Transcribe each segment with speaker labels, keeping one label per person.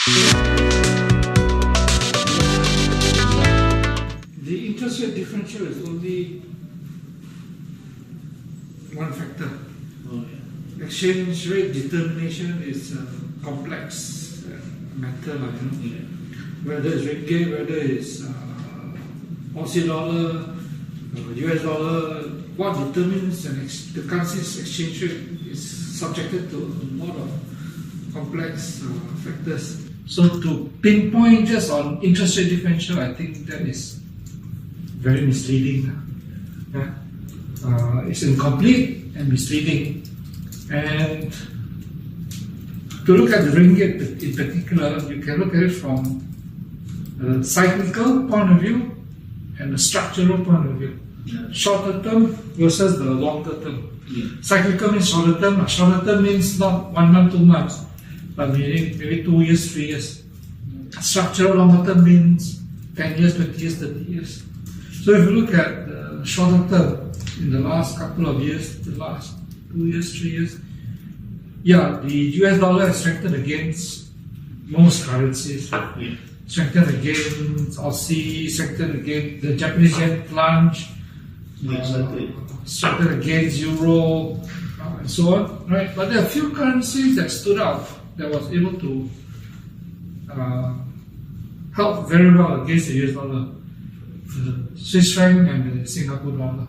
Speaker 1: The interest rate differential is only one factor.
Speaker 2: Oh, yeah.
Speaker 1: Exchange rate determination is a complex matter,
Speaker 2: Yeah.
Speaker 1: Whether it's ringgit, whether it's Aussie dollar, US dollar, what determines the currency's exchange rate is subjected to a lot of complex factors. So to pinpoint just on interest rate differential, I think that is very misleading. Yeah? It's incomplete and misleading. And to look at the ringgit in particular, you can look at it from a cyclical point of view and a structural point of view.
Speaker 2: Yeah.
Speaker 1: Shorter term versus the longer term.
Speaker 2: Yeah.
Speaker 1: Cyclical means shorter term. Shorter term means not 1 month, 2 months, but maybe 2 years, 3 years. Structural longer term means 10 years, 20 years, 30 years. So if you look at the shorter term in the last couple of years, the last 2 years, 3 years, yeah, the US dollar has strengthened against most currencies.
Speaker 2: Yeah.
Speaker 1: Strengthened against Aussie, strengthened against the Japanese yen plunge,
Speaker 2: Exactly.
Speaker 1: strengthened against euro, and so on, right? But there are a few currencies that stood out that was able to help very well against the US dollar, the Swiss franc and the Singapore dollar.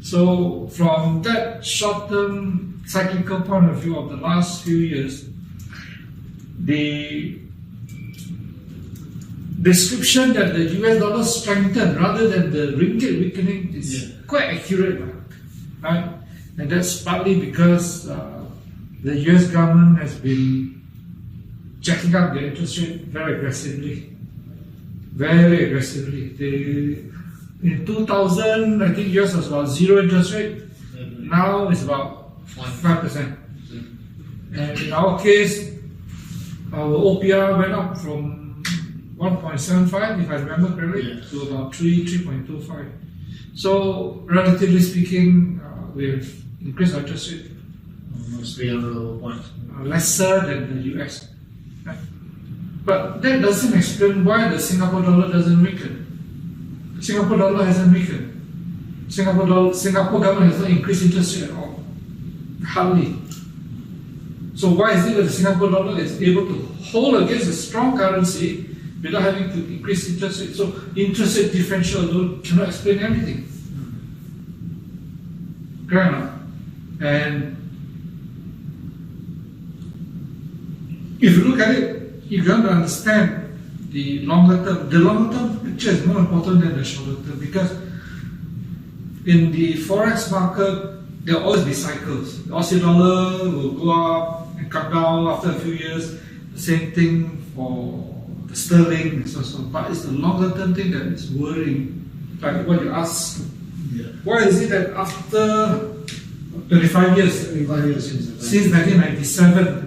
Speaker 1: So from that short-term cyclical point of view of the last few years, the description that the US dollar strengthened rather than the ringgit weakening is quite accurate, right? And that's partly because the US government has been jacking up the interest rate very aggressively. Very aggressively. In 2000, I think US was about 0 interest rate. Now it's about 5%. And in our case, our OPR went up from 1.75, if I remember correctly, to about 3.25. So, relatively speaking, we've increased our interest rate.
Speaker 2: Almost 300 points.
Speaker 1: Lesser than the US. Right? But that doesn't explain why the Singapore dollar doesn't weaken. The Singapore dollar hasn't weakened. Singapore government has not increased interest rate at all. Hardly. So why is it that the Singapore dollar is able to hold against a strong currency without having to increase interest rate? So interest rate differential alone cannot explain everything. Correct or not? And if you look at it, if you want to understand the longer term picture is more important than the shorter term, because in the forex market there will always be cycles. The Aussie dollar will go up and come down after a few years. The same thing for the sterling and so on. But it's the longer term thing that is worrying. Like what you ask, why is it that after 25 years since 1997,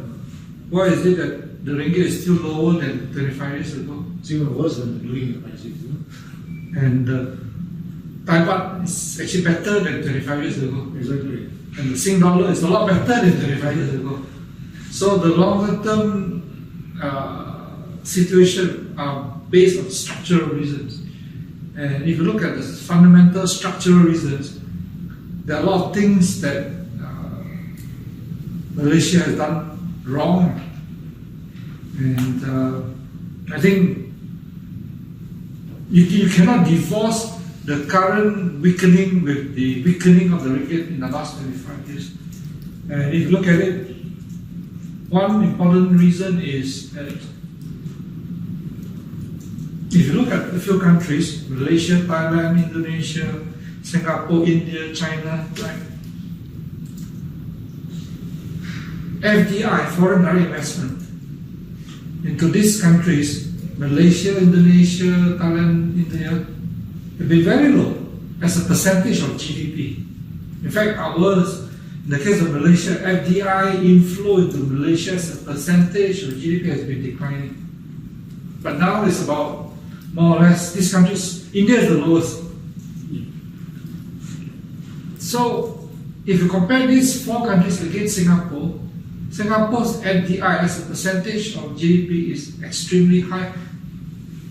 Speaker 1: why is it that the ringgit is still lower than 25 years ago?
Speaker 2: It's even worse than during the crisis.
Speaker 1: And Thai baht is actually better than 25 years ago.
Speaker 2: Exactly.
Speaker 1: And the Sing dollar is a lot better than 25 years ago. So the longer term situation are based on structural reasons. And if you look at the fundamental structural reasons, there are a lot of things that Malaysia has done wrong. And I think you cannot divorce the current weakening with the weakening of the ringgit in the last 25 years. And if you look at it, one important reason is that if you look at a few countries, Malaysia, Thailand, Indonesia, Singapore, India, China, right? FDI, foreign direct investment, into these countries, Malaysia, Indonesia, Thailand, India, have been very low as a percentage of GDP. In fact, ours, in the case of Malaysia, FDI inflow into Malaysia as a percentage of GDP has been declining. But now it's about more or less these countries. India is the lowest. So, if you compare these 4 countries against Singapore, Singapore's FDI as a percentage of GDP is extremely high.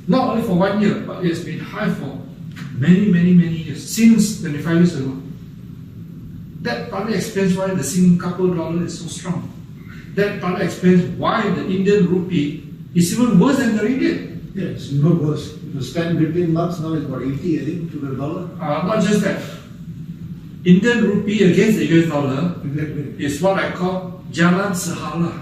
Speaker 1: Not only for 1 year, but it has been high for many years, since 25 years ago. That partly explains why the Singapore dollar is so strong. That partly explains why the Indian rupee is even worse than the ringgit.
Speaker 2: Yeah, it's no worse. You spend between months now is about 80, I think, to the dollar.
Speaker 1: Not just that. Indian rupee against the US dollar
Speaker 2: Exactly.
Speaker 1: is what I call Jalan Sehala,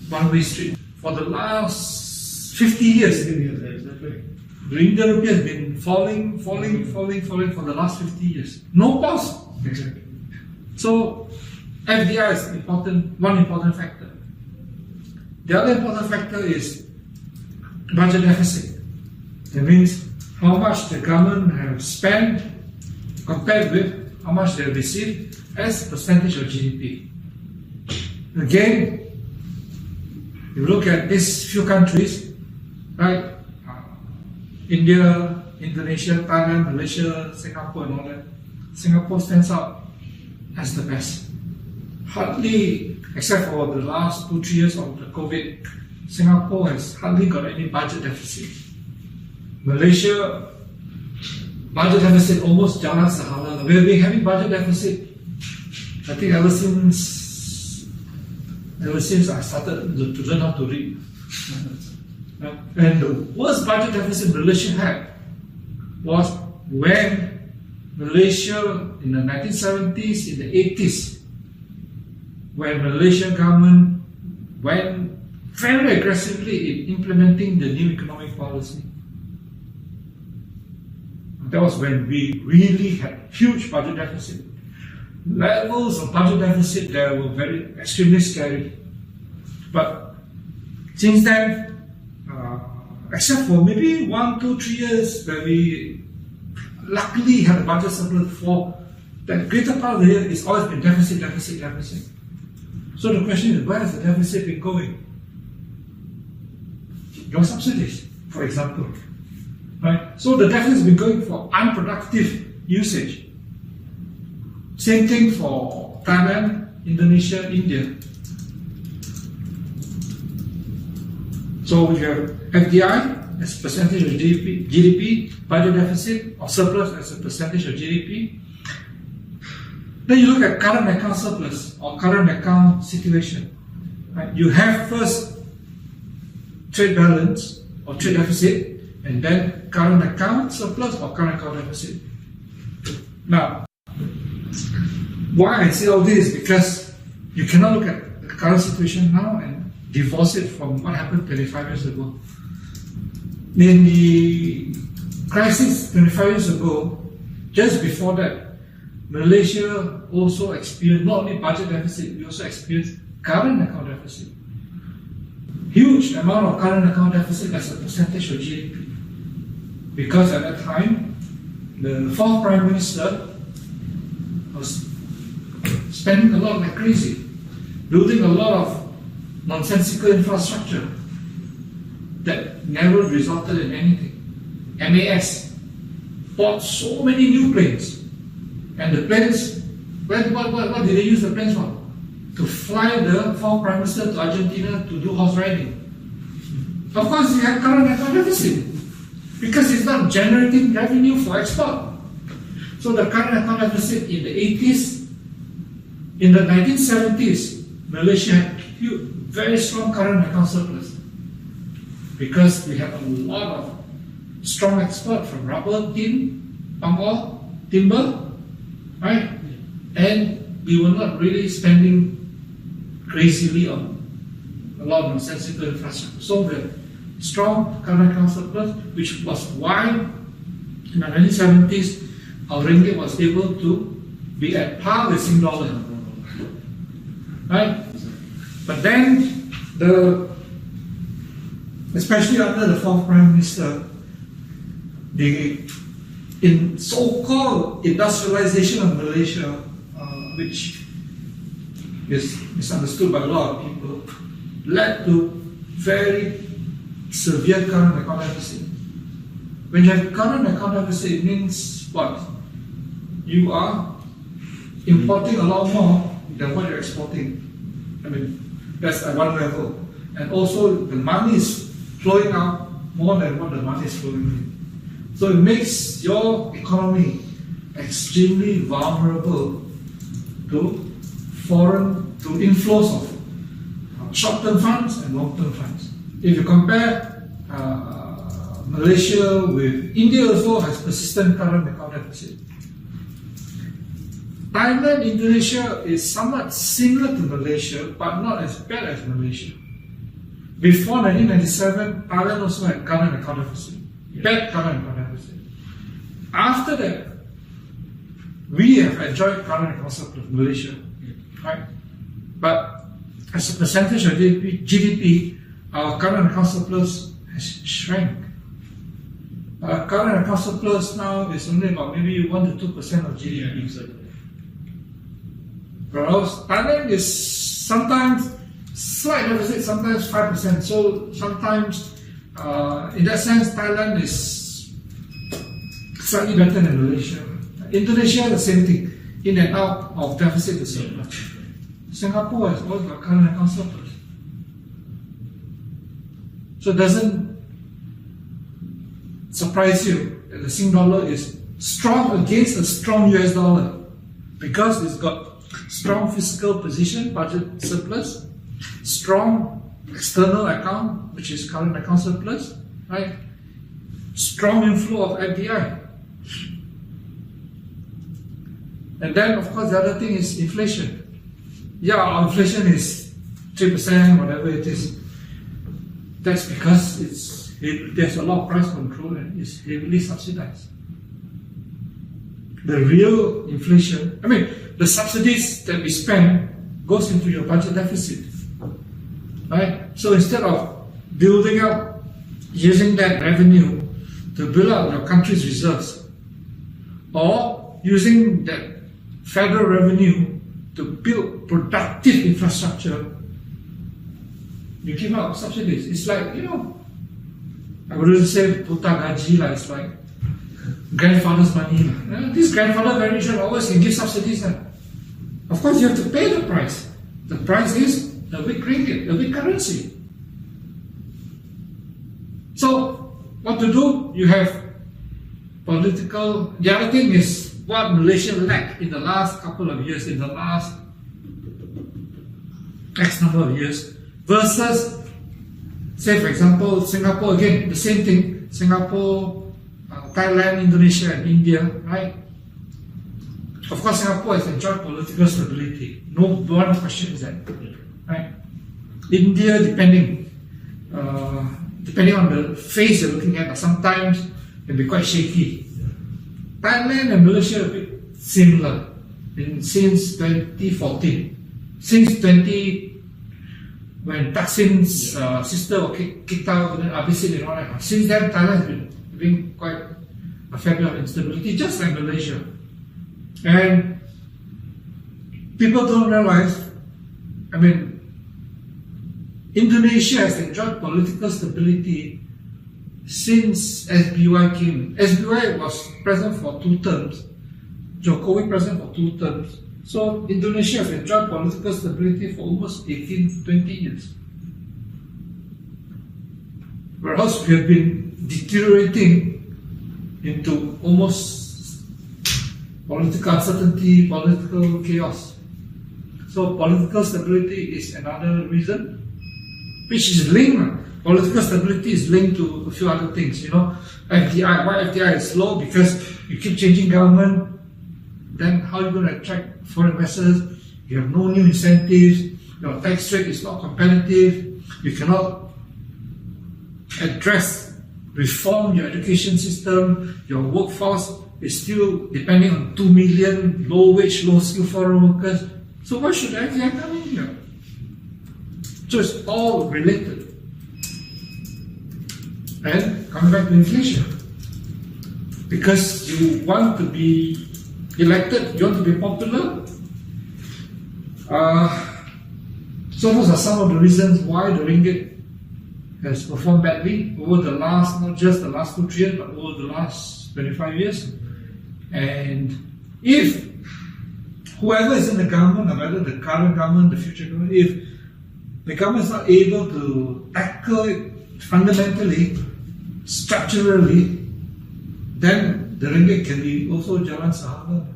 Speaker 1: one-way street. For the last 50 years,
Speaker 2: Exactly.
Speaker 1: the Indian rupee has been falling for the last 50 years. No pause.
Speaker 2: Exactly.
Speaker 1: So FDI is one important factor. The other important factor is budget deficit. That means how much the government has spent compared with how much they receive as a percentage of GDP. Again, you look at these few countries, right? India, Indonesia, Thailand, Malaysia, Singapore, and all that. Singapore stands out as the best. Hardly, except for the last 2-3 years of the COVID, Singapore has hardly got any budget deficit. Malaysia, budget deficit almost Jalan Sehala. We have been having budget deficit, I think ever since I started to learn how to read. And the worst budget deficit Malaysia had was when Malaysia in the 1970s, in the 80s, when Malaysian government went very aggressively in implementing the new economic policy. That was when we really had huge budget deficit. Levels of budget deficit there were extremely scary. But since then, except for maybe 1, 2, 3 years where we luckily had a budget surplus, for the greater part of the year, it's always been deficit. So the question is, where has the deficit been going? Your subsidies, for example. Right? So the deficit has been going for unproductive usage. Same thing for Thailand, Indonesia, India. So we have FDI as a percentage of GDP, budget deficit or surplus as a percentage of GDP. Then you look at current account surplus or current account situation. Right? You have first trade balance or trade deficit, and then current account surplus or current account deficit. Now, why I say all this is because you cannot look at the current situation now and divorce it from what happened 25 years ago. In the crisis 25 years ago, just before that, Malaysia also experienced not only budget deficit, we also experienced current account deficit. Huge amount of current account deficit as a percentage of GDP. Because at that time, the fourth Prime Minister was spending a lot like crazy, building a lot of nonsensical infrastructure that never resulted in anything. MAS bought so many new planes, and the planes, what did they use the planes for? To fly the fourth Prime Minister to Argentina to do horse riding. Of course, he had current account deficit because it's not generating revenue for export. So the current account deficit in the 80s, in the 1970s, Malaysia had very strong current account surplus because we had a lot of strong export from rubber, tin, palm oil, timber, right? And we were not really spending crazily on a lot of nonsensical infrastructure. So we had strong current account surplus, which was why in the 1970s our ringgit was able to be at par with Sing dollar, right? But then especially under the fourth Prime Minister, in so-called industrialization of Malaysia, which is misunderstood by a lot of people, led to very severe current account deficit. When you have current account deficit, it means what? You are importing a lot more than what you're exporting. I mean, That's at one level. And also the money is flowing out more than what the money is flowing in. So it makes your economy extremely vulnerable to inflows of short-term funds and long-term funds. If you compare Malaysia with India, also has persistent current account deficit. Thailand, Indonesia is somewhat similar to Malaysia, but not as bad as Malaysia. Before 1997, Thailand also had current account deficit, bad current account deficit. After that, we have enjoyed current account surplus, Malaysia, right? But as a percentage of GDP, our current account surplus has shrank. Our current account surplus now is only about maybe 1 to 2% of GDP. Whereas Thailand is sometimes slight deficit, sometimes 5%. So sometimes, in that sense, Thailand is slightly better than Malaysia. Indonesia, the same thing, in and out of deficit to surplus. Singapore has always got current account surplus. So it doesn't surprise you that the Sing dollar is strong against a strong US dollar because it's got strong fiscal position, budget surplus, strong external account, which is current account surplus, right? Strong inflow of FDI. And then, of course, the other thing is inflation. Yeah, our inflation is 3%, whatever it is. That's because there's a lot of price control and it's heavily subsidized. The real inflation, the subsidies that we spend goes into your budget deficit, right? So instead of building up, using that revenue to build up your country's reserves, or using that federal revenue to build productive infrastructure, you give out subsidies. It's like, I wouldn't say puta gaji, it's like grandfather's money. This grandfather very rich always can give subsidies. Of course, you have to pay the price. The price is the weak ringgit, the weak currency. So, what to do? You have political. The other thing is what Malaysia lacked in the last couple of years, in the last X number of years, versus, say, for example, Singapore, again, the same thing. Singapore, Thailand, Indonesia, and India, right? Of course, Singapore has enjoyed political stability. No one questions that, right? India, depending on the phase you're looking at, sometimes can be quite shaky. Thailand and Malaysia are a bit similar since 2014. When Thaksin's sister was kicked out, and Abisit and all that. Since then, Thailand has been having quite a fair bit of instability, just like Malaysia. And people don't realize, Indonesia has enjoyed political stability since SBY came. SBY was present for 2 terms, Jokowi present for 2 terms. So Indonesia has enjoyed political stability for almost 18, 20 years. Whereas we have been deteriorating into almost political uncertainty, political chaos. So political stability is another reason, which is linked. Political stability is linked to a few other things, FDI. Why FDI is low? Because you keep changing government, then how are you going to attract foreign investors? You have no new incentives, your tax rate is not competitive, you cannot reform your education system, your workforce is still depending on 2 million low-wage, low-skilled foreign workers. So why should FDI come in here? So it's all related. And coming back to inflation, because you want to be elected, you want to be popular. So those are some of the reasons why the ringgit has performed badly over the last, not just the last 2-3 years, but over the last 25 years. And if whoever is in the government, or whether the current government, the future government, if
Speaker 3: the government is not able to tackle it fundamentally, structurally, then the ringgit can be also jalan sahabat.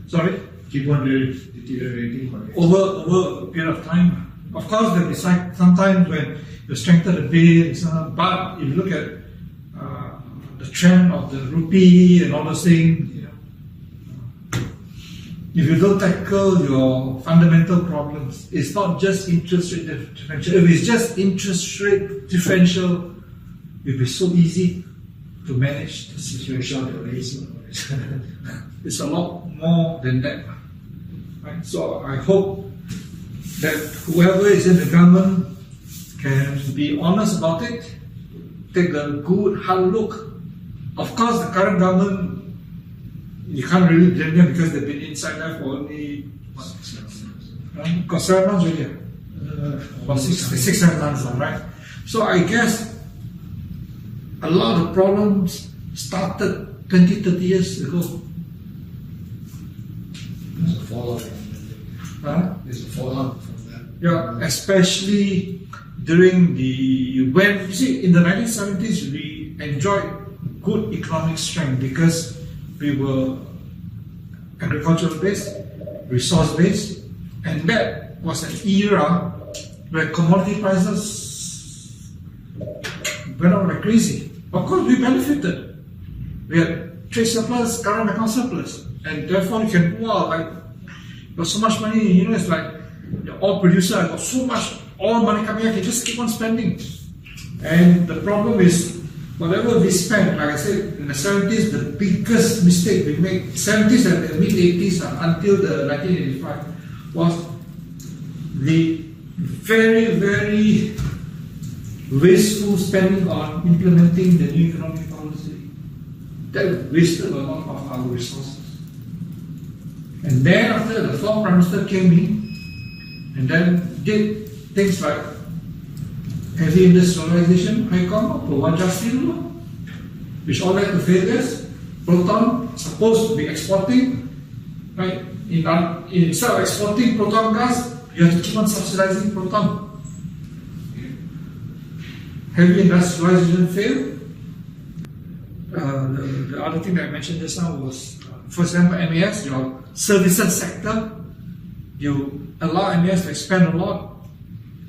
Speaker 3: Sorry?
Speaker 2: Keep on deteriorating.
Speaker 3: Over a period of time. Of course, there is sometimes when you strengthen the base, but if you look at the trend of the rupee and all those things, if you don't tackle your fundamental problems, it's not just interest rate differential. If it's just interest rate differential, it'll be so easy to manage the situation. It's a lot more than that. Right? So I hope that whoever is in the government can be honest about it, take a good hard look. Of course, the current government, you can't really blame them because they've been inside there for only what, 7 months already. About 6-7 months, right? So I guess a lot of problems started 20-30 years ago.
Speaker 2: There's a fallout from that. There's a fallout from that.
Speaker 3: Yeah, especially during when you see in the 1970s we enjoyed good economic strength because we were agricultural based, resource based, and that was an era where commodity prices went up like crazy. Of course, we benefited. We had trade surplus, current account surplus, and therefore you can got so much money. It's like the oil producer. I got so much oil money coming out. I can just keep on spending. And the problem is, whatever we spent, like I said, in the 70s, the biggest mistake we made, 70s and the mid 80s until the 1985, was the very, very wasteful spending on implementing the new economic policy. That wasted a lot of our resources. And then after the fourth Prime Minister came in and then did things like heavy industrialization, which all led to failures. Proton supposed to be exporting, right? Instead of exporting proton gas, you have to keep on subsidizing proton. Heavy industrialization failed. The other thing that I mentioned just now was, for example, MAS, your services sector. You allow MAS to expand a lot,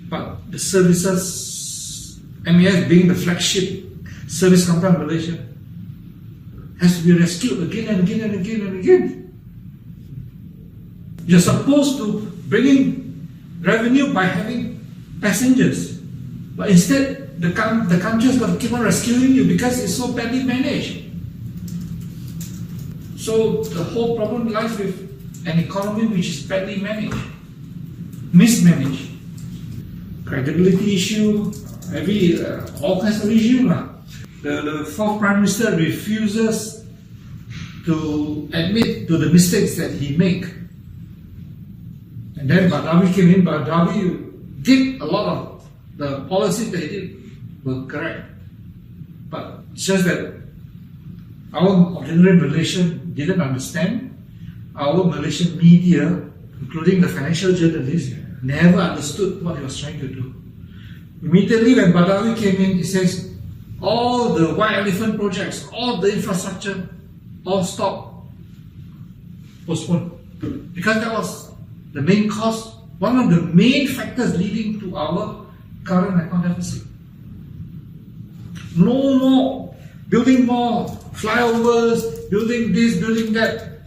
Speaker 3: but the services, MAS being the flagship service company in Malaysia, has to be rescued again and again and again and again. You're supposed to bring in revenue by having passengers, but instead the country has got to keep on rescuing you because it's so badly managed. So the whole problem lies with an economy which is badly managed, mismanaged. Credibility issue, all kinds of issues. The fourth Prime Minister refuses to admit to the mistakes that he made. And then Badawi came in. Badawi did a lot of the policies that he did were correct. But it's just that our ordinary Malaysian didn't understand. Our Malaysian media, including the financial journalists, never understood what he was trying to do. Immediately when Badawi came in, he says, all the white elephant projects, all the infrastructure, all stopped, postponed. Because that was the main cause, one of the main factors leading to our current account deficit. No more building more flyovers, building this, building that.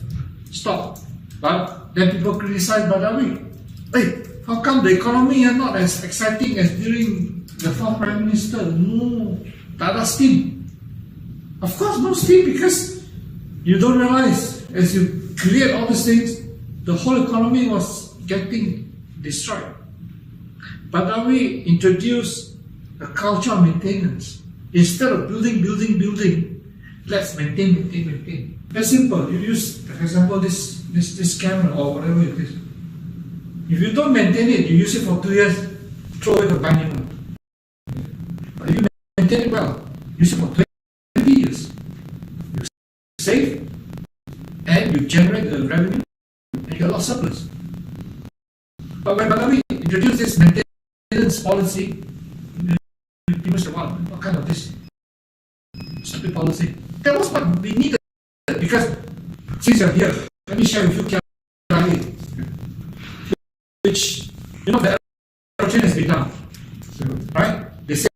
Speaker 3: Stop. But then people criticize Badawi. Hey, how come the economy is not as exciting as during the fourth Prime Minister? No, tada steam. Of course, no steam, because you don't realize as you create all these things, the whole economy was getting destroyed. Badawi introduced a culture of maintenance. Instead of building, let's maintain. Very simple. You use, for example, this camera or whatever it is. If you don't maintain it, you use it for 2 years, throw it or buy new one. But if you maintain it well, use it for 20 years. You save and you generate the revenue and you get a lot of surplus.
Speaker 1: But when Malawi introduced this maintenance policy, you must have wondered, what kind of this stupid policy? That was what we needed. Because since you're here, let me share with you KLSE, which, you know, the aerotrain has been down, right? They say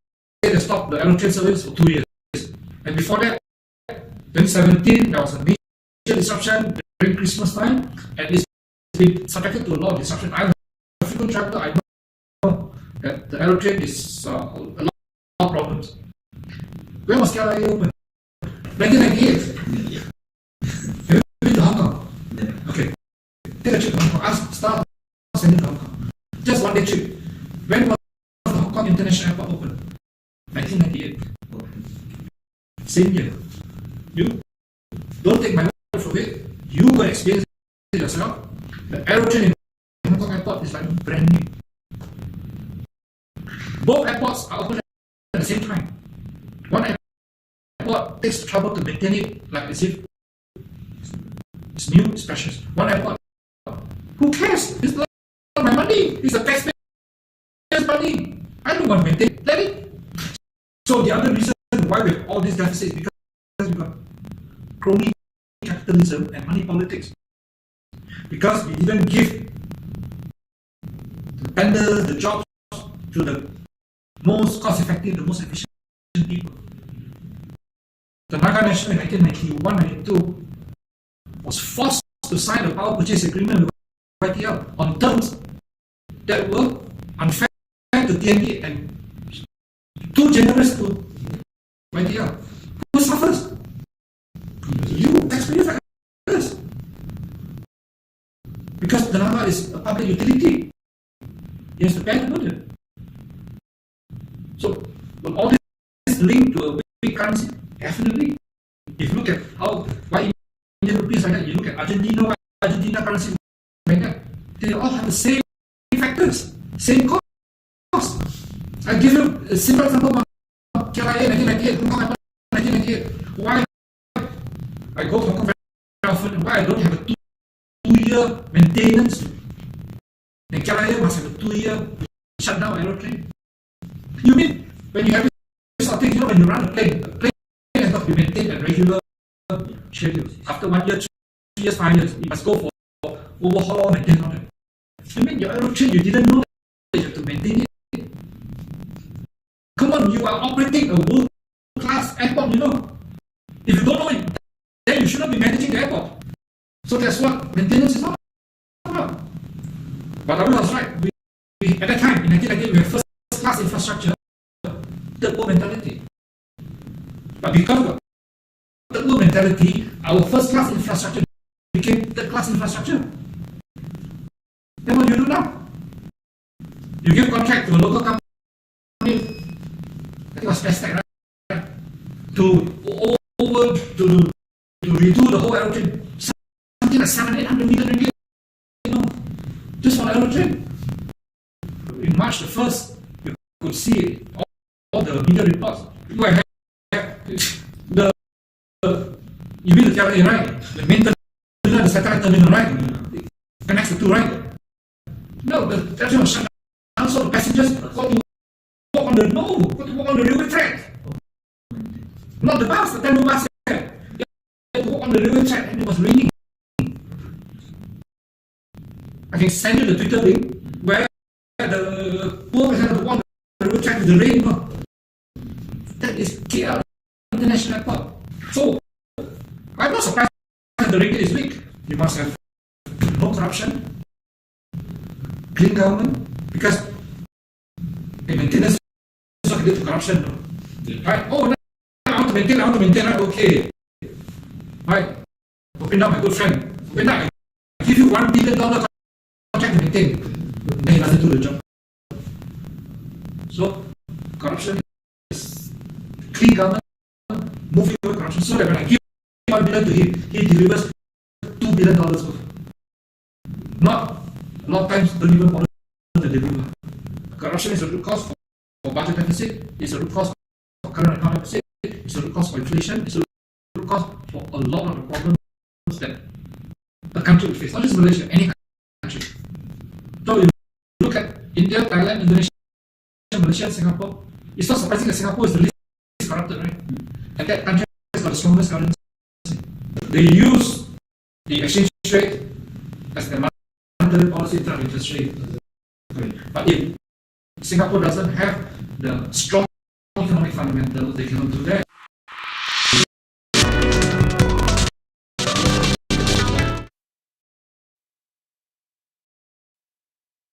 Speaker 1: they stopped the aerotrain service for 2 years. And before that, 2017, there was a major disruption during Christmas time, and it's been subjected to a lot of disruption. I'm a frequent traveler, I know that the aerotrain is a lot of problems. When was KLSE open? 1998. Have you been to Hong Kong? Okay. Take a trip to Hong Kong. Ask staff sending to Hong Kong. Just one day trip. When was the Hong Kong International Airport open? 1998. Same year. You don't take my word for it. You will experience it yourself. The aerotrain in Hong Kong Airport is like brand new. Both airports are open at the same time. One airport takes the trouble to maintain it like as if it's new, it's precious. One airport, who cares? It's not my money. It's the taxpayers' money. I don't want to maintain it. Let it. So the other reason why we have all these deficits is because we got crony capitalism and money politics. Because we didn't give the tenders, the jobs to the most cost-effective, the most efficient people. The Naga National in 1991-92 was forced to sign a power purchase agreement with YTL on terms that were unfair to TNB and too generous to YTL. Who suffers? You, taxpayers. Because the Naga is a public utility. He has to pay the burden. So, will all this linked to a weak currency? Definitely. If you look at why Indian rupees like that, you look at Argentina currency like that, they all have the same factors, same cost. I give you a simple example of KLSE 1998, Hong Kong Airport 1998. Why I go to Hong Kong very often, and why I don't have a two-year maintenance, and KLSE must have a 2-year shutdown aeroplane. You mean when you have this sort of thing, you know, when you run a plane has got to be maintained at regular schedules. After 1 year, 3 years, 5 years, you must go for overhaul, maintenance, all that. You mean your aeroplane, you didn't know that you have to maintain it? Come on, you are operating a world-class airport, you know. If you don't know it, then you should not be managing the airport. So that's what maintenance is all about. But I was right. We at that time, in 1998, we had first-class infrastructure, third world mentality. But because of third world mentality, our first-class infrastructure became third-class infrastructure. Then what do you do now? You give contract to a local company, I think it was Pestec, right? To redo the whole aerotrain, something like 700-800 million ringgit, you know, just for the aerotrain. In March the 1st, you could see all the media reports. People have you mean the KLSE, right? The main terminal, the satellite terminal, right? Connects the two, right? No, the aerotrain was shut down, so the passengers got to walk on the railway track. Not the bus, the Teng Boo bus. They had to walk on the railway track, and it was raining. I can send you the Twitter link where the poor person had to walk on the railway track with the rain. No? That is KL International Airport. So, I'm not surprised that the ringgit is weak. You must have no corruption, clean government, because maintenance is not related to corruption. No? Yeah. Right? Oh, no, I want to maintain, right? Okay. Right? Open up, my good friend. Open up. I give you $1 billion contract to maintain. Then he doesn't do the job. So, corruption is clean government, moving away corruption, so that when I give $1 billion to him, he delivers $2 billion worth. Not a lot of times don't even bother to deliver. Corruption is a root cause for budget deficit, it's a root cause for current account deficit, it's a root cause for inflation, it's a root cause for a lot of the problems that the country will face. Not just Malaysia, any country. So you India, Thailand, Indonesia, Malaysia, Singapore. It's not surprising that Singapore is the least corrupted, right? And that country has got the strongest currency. They use the exchange rate as the monetary policy in terms of interest rate. But if Singapore doesn't have the strong economic fundamentals, they cannot do that.